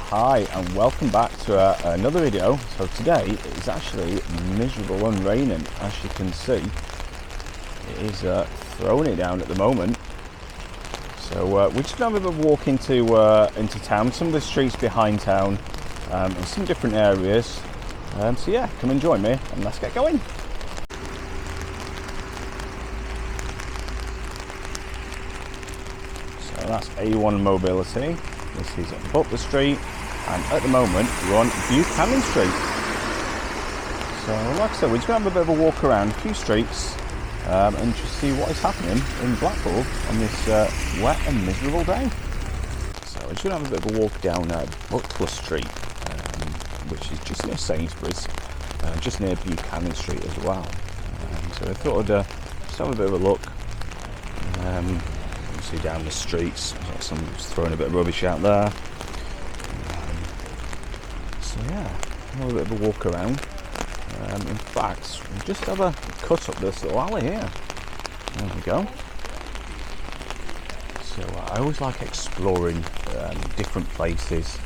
Hi and welcome back to another video. So today is actually miserable and raining. As you can see, it is throwing it down at the moment. So we're just going to have a bit of a walk into town, some of the streets behind town, and some different areas. So yeah, come and join me and let's get going. So that's A1 Mobility. This is up the street, and at the moment we're on Buchanan Street. So like I said, we're just going to have a bit of a walk around a few streets and just see what is happening in Blackpool on this wet and miserable day. So we're just going to have a bit of a walk down Butler Street, which is just near Sainsbury's, just near Buchanan Street as well. So I thought I'd just have a bit of a look. See down the streets, someone's throwing a bit of rubbish out there. So yeah, have a bit of a walk around. In fact, we'll just have a cut up this little alley here. There we go. So I always like exploring different places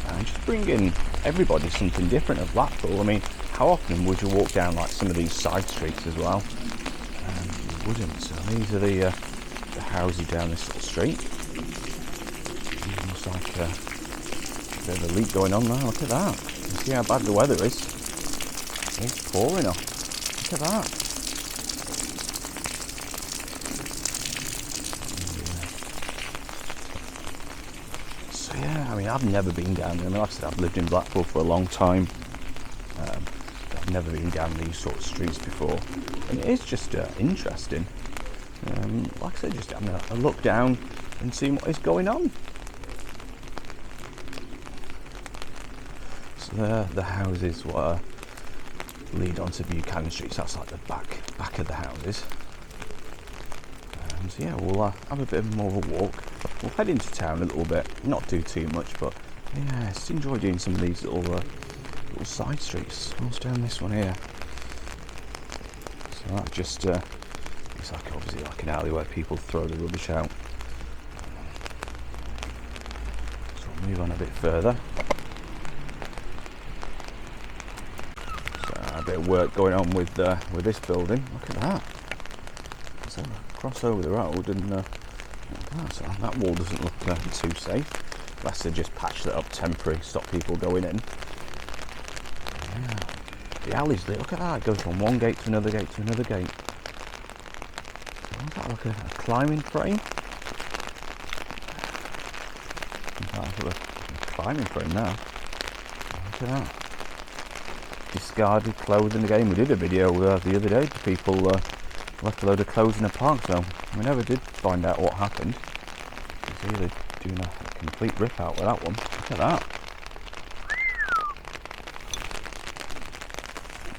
and just bringing everybody something different of Blackpool. I mean, how often would you walk down like some of these side streets as well? You wouldn't. So these are the houses down this little street. Looks like a bit of a leak going on there. Look at that. You see how bad the weather is? It's pouring off. Look at that. So yeah, I mean, I've never been down there. I mean, like I said, I've lived in Blackpool for a long time. I've never been down these sort of streets before, and it is just interesting. Like I said, just having a look down and seeing what is going on. So the houses lead onto Buchanan Street. So that's like the back of the houses. So yeah, we'll have a bit more of a walk. We'll head into town a little bit, not do too much, but yeah, just enjoy doing some of these little side streets. What's down this one here? So that just it's like obviously like an alley where people throw the rubbish out. So we'll move on a bit further. So a bit of work going on with this building. Look at that. So cross over the road and so that wall doesn't look too safe. Unless they just patch that up temporary, stop people going in. Yeah. The alleys, look at that. It goes from one gate to another gate to another gate. Like a climbing frame. I've got a climbing frame now. Look at that. Discarded clothing again. We did a video the other day for people left a load of clothes in a park, so we never did find out what happened. It's either doing a complete rip out with that one. Look at that.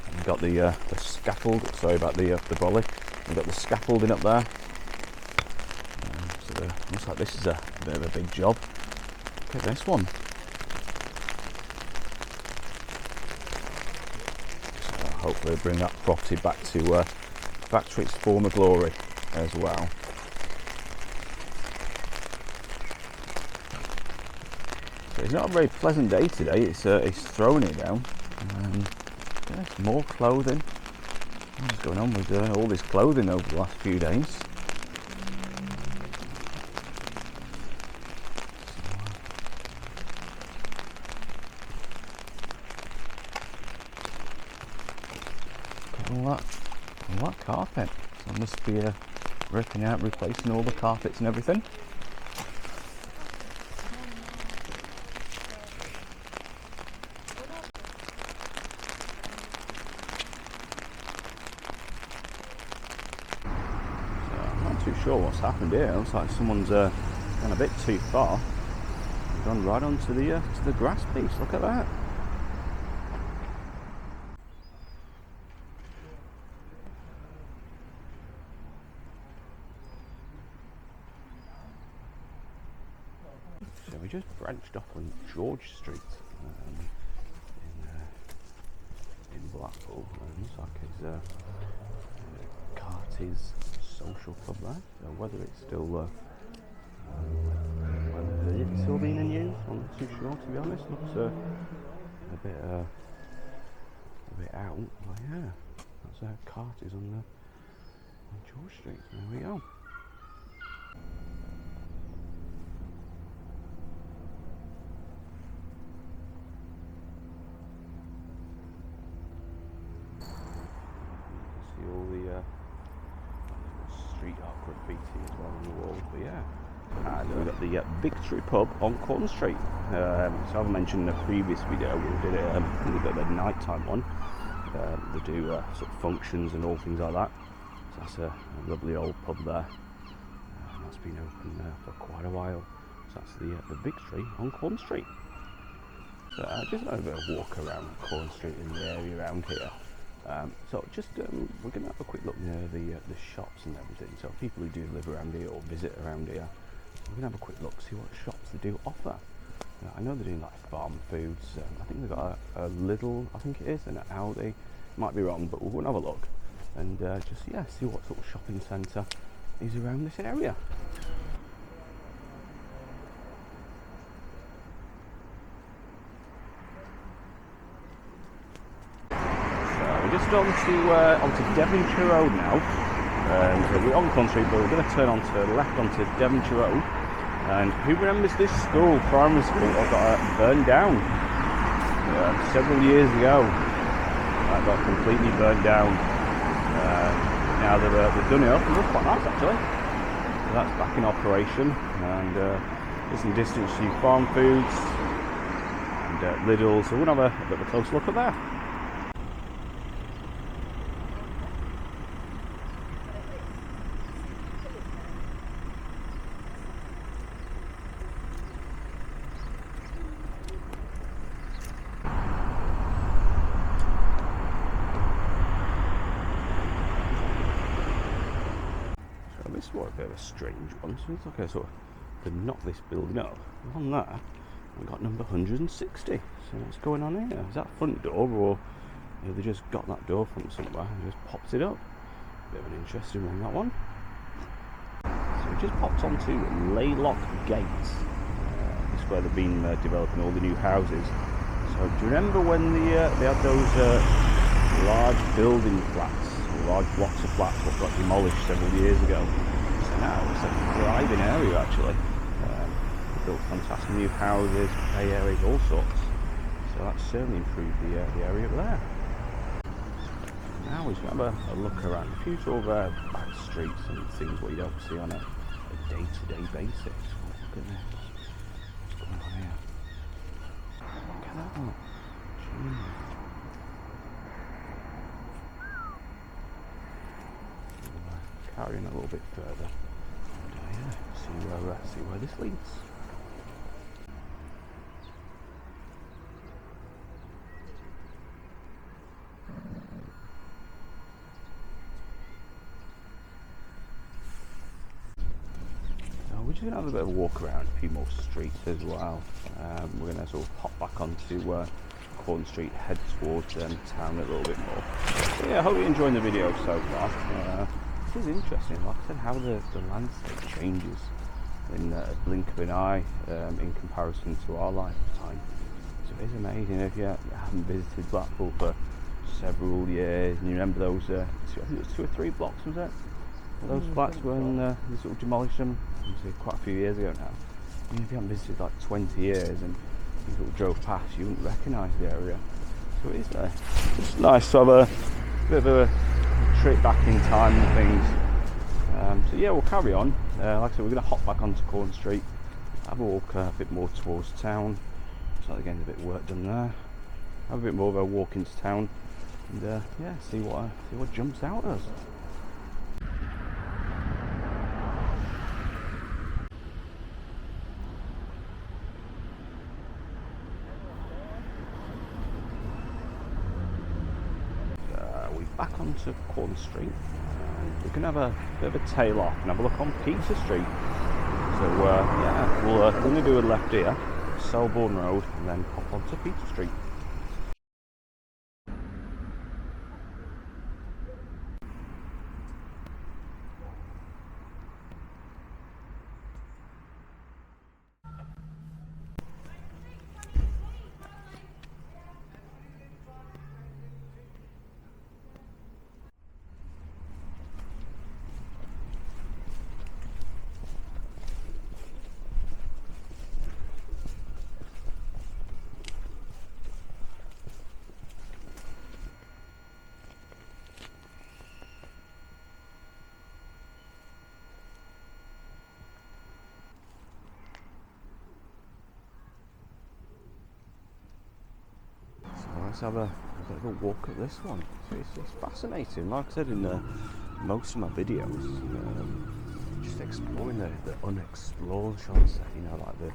And we've got the scaffold. Sorry about the brolly. We've got the scaffolding up there. So looks like this is a bit of a big job. Look at this one. So hopefully bring that property back to its former glory as well. So it's not a very pleasant day today. It's throwing it down. Yeah, more clothing. What's going on with all this clothing over the last few days? All that carpet. So I must be ripping out, replacing all the carpets and everything. Too sure what's happened here. It looks like someone's gone a bit too far. Gone right onto the grass piece. Look at that. So we just branched off on George Street in Blackpool. Looks like it's Carty's social club there. So whether it's still whether Is it still being in use? I'm not too sure, to be honest. Looks a bit out, but yeah, that's Carter's on George Street. There we go. See all the street art graffiti as well on the wall, but yeah. And we've got the Victory Pub on Corn Street. So I mentioned in a previous video, we did a bit of a nighttime one. They do sort of functions and all things like that. So that's a lovely old pub there. That's been open for quite a while. So that's the Victory on Corn Street. So just a bit of a walk around Corn Street in the area around here. So just we're going to have a quick look near the shops and everything. So people who do live around here or visit around here, we're going to have a quick look, see what shops they do offer. I know they're doing like farm foods. I think they've got a Lidl, I think it is, and an Aldi. Might be wrong, but we'll go and have a look and just see what sort of shopping centre is around this area. We're just onto Devonshire Road now. So we're on Corn Street, but we're going to turn onto the left onto Devonshire Road. And who remembers this school, primary school, that got burned down several years ago? That got completely burned down. Now they've done it up, and it looks quite nice actually. So that's back in operation, and there's some distance to farm foods and Lidl. So we're going to have a bit of a close look at that. This is what a bit of a strange one. So it's like a sort of, to knock this building up. On there, we've got number 160. So what's going on here? Is that front door, or have they just got that door from somewhere and just popped it up? Bit of an interesting one, that one. So we just popped onto Laylock Gates. This is where they've been developing all the new houses. So do you remember when they had those large building flats, large blocks of flats that got demolished several years ago? So now it's a thriving area actually. Built fantastic new houses, play areas, all sorts. So that's certainly improved the area up there. Now we're going to have a look around a few sort of back streets and things what you don't see on a day-to-day basis. Look at this. What's going on here? Look at that one. Carrying a little bit further, and see where this leads. So we're just going to have a bit of a walk around a few more streets as well. We're going to sort of hop back onto Corn Street, head towards town a little bit more. So yeah, I hope you're enjoying the video so far. It is interesting, like I said, how the landscape changes in a blink of an eye in comparison to our lifetime. So it is amazing if you haven't visited Blackpool for several years, and you remember those, I think it was 2 or 3 blocks, was it? Those flats when they sort of demolished them, obviously quite a few years ago now. I mean, if you haven't visited like 20 years and you sort of drove past, you wouldn't recognise the area. So it is it's nice to have a bit of a trip back in time and things. So yeah, we'll carry on. Like I said, we're going to hop back onto Corn Street, have a walk a bit more towards town. Looks like they're getting a bit of work done there. Have a bit more of a walk into town, and yeah, see what jumps out at us. Back onto Corn Street. We can have a bit of a tail off and have a look on Peter Street. So yeah, we're going to do a left here, Selborne Road, and then pop onto Peter Street. let's have a bit of a walk at this one. It's fascinating. Like I said in most of my videos, just exploring the unexplored, shall I say, you know, like the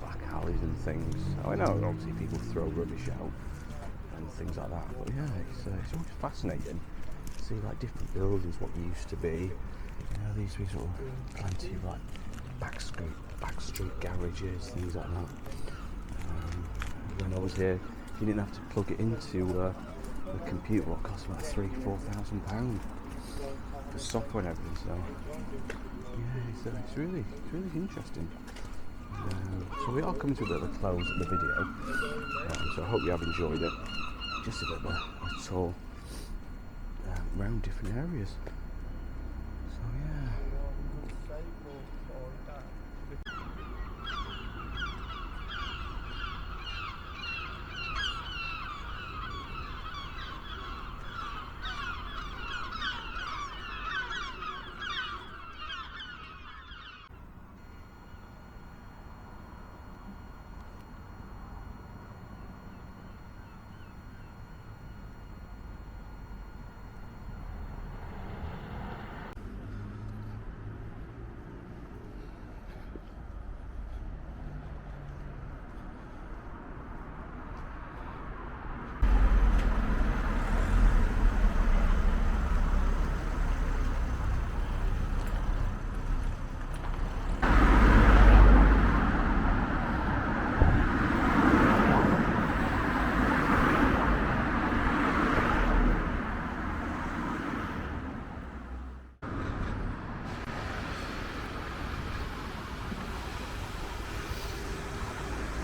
back alleys and things. I know obviously people throw rubbish out and things like that, but yeah, it's always fascinating to see like different buildings, what used to be. You know, these sort of plenty of like back street garages, things like that. When I was here, you didn't have to plug it into the computer. What cost about £3,000-4,000 for software and everything. So yeah, it's really interesting. So we are coming to a bit of a close of the video. So I hope you have enjoyed it. Just a bit of a tour around different areas. So yeah.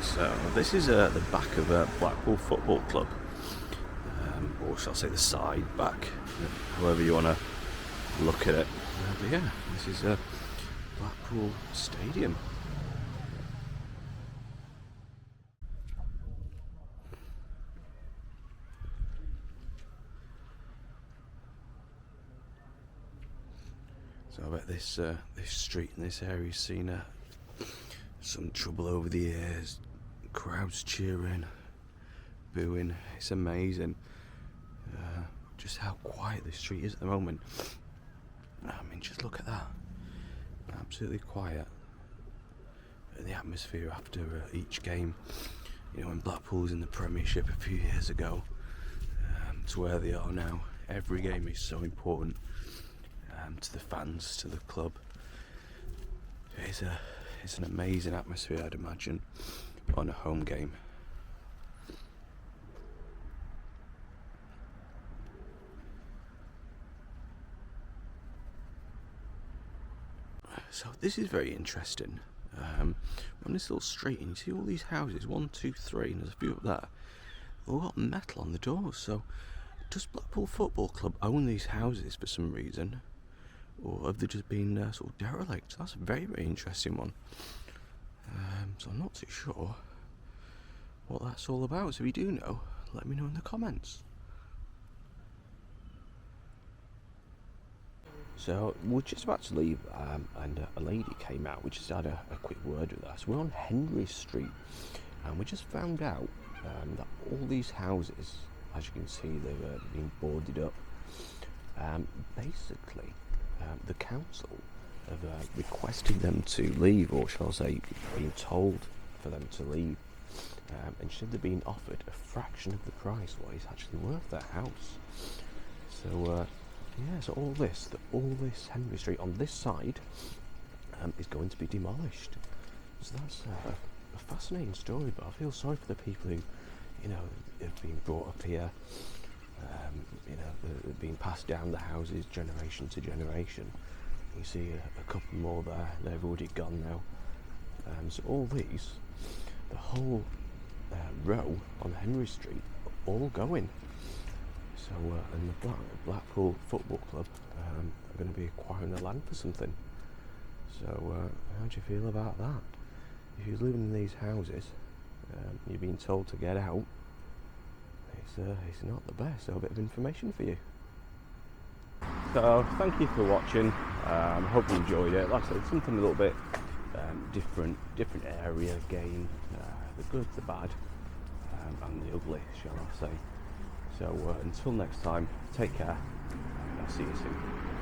So this is the back of Blackpool Football Club, or shall I say the side back, however you want to look at it. But yeah, this is Blackpool Stadium. So I bet this street in this area has seen some trouble over the years. Crowds cheering, booing. It's amazing just how quiet this street is at the moment. I mean, just look at that. Absolutely quiet. And the atmosphere after each game. You know, when Blackpool was in the Premiership a few years ago, to where they are now. Every game is so important to the fans, to the club. It's an amazing atmosphere, I'd imagine, on a home game. So this is very interesting. On this little street, and you see all these houses, 1, 2, 3, and there's a few up there. They've all got metal on the doors. So does Blackpool Football Club own these houses for some reason? Or have they just been sort of derelict? That's a very, very interesting one. So I'm not too sure what that's all about. So if you do know, let me know in the comments. So we're just about to leave, and a lady came out. We just had a quick word with us. We're on Henry Street, and we just found out that all these houses, as you can see, they've been boarded up. Basically, the council have requested them to leave, or shall I say, been told for them to leave. And should they're being offered a fraction of the price what is actually worth their house. So yeah, so all this Henry Street on this side is going to be demolished. So that's a fascinating story, but I feel sorry for the people who, you know, have been brought up here. You know, they've been passed down the houses generation to generation. You see a couple more there, they've already gone now. So all these, the whole row on Henry Street, all going. So and the Blackpool Football Club are going to be acquiring the land for something. So how do you feel about that? If you're living in these houses, you're being told to get out, it's not the best. So a bit of information for you. So thank you for watching. I hope you enjoyed it. Like I said, something a little bit different area again. The good, the bad. I and the ugly, shall I say. So until next time, take care, and I'll see you soon.